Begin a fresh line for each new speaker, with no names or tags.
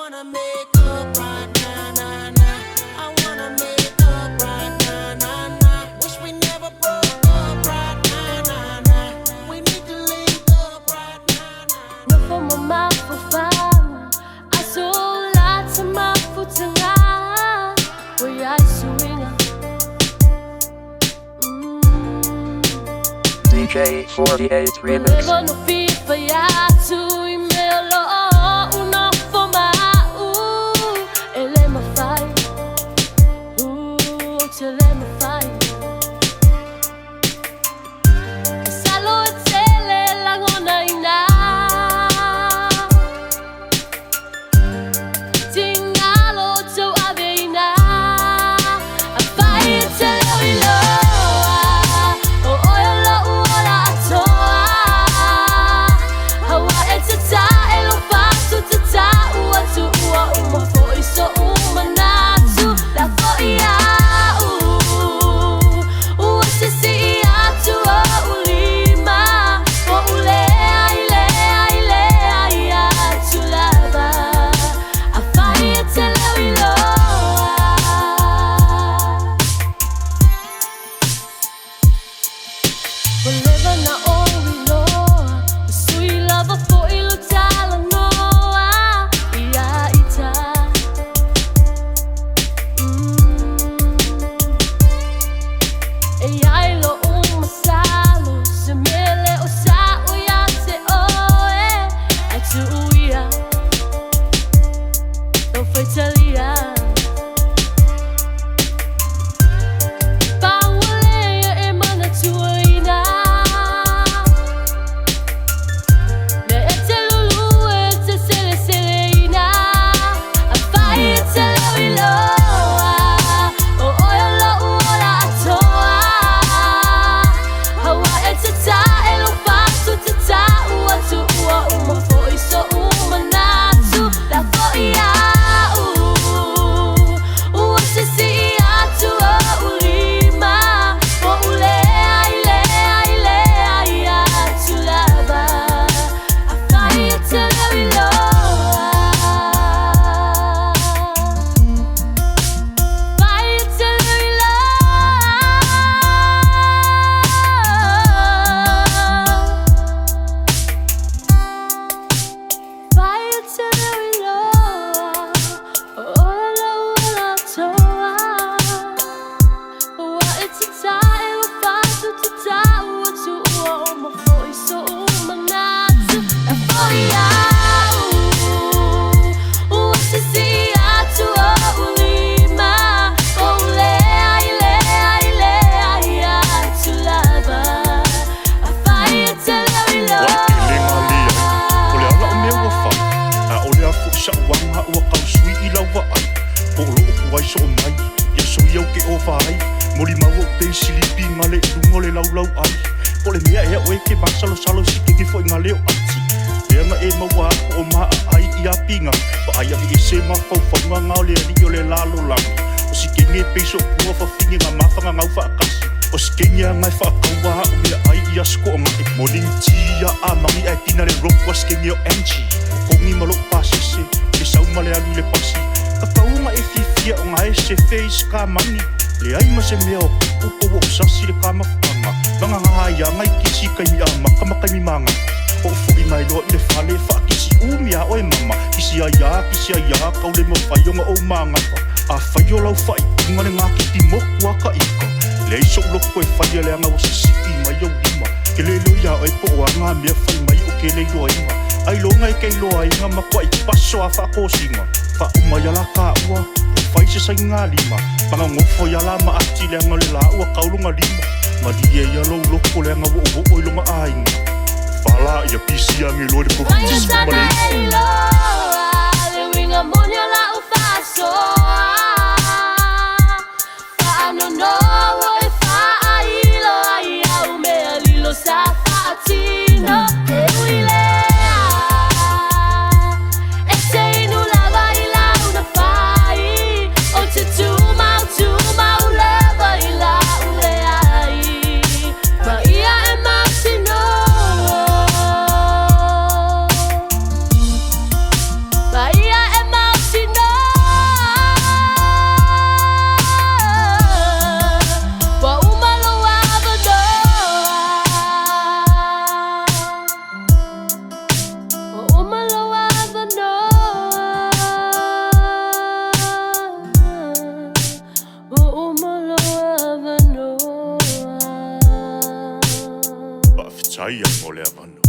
wanna make up right now, nah, nah. I wanna make up right now, nah, nah. Wish we never broke up right now, nah, nah. We need to link up right now, nah.
No for my mouth for fun. I saw lots of my foot to lie. We are swinging.
DJ 48 Remix.
No fear for ya to email una for my ele my fight. Tell my fight. Salo tele lang ona ina. Tingalo to avena. I fight till we love.
Giant Moleabano.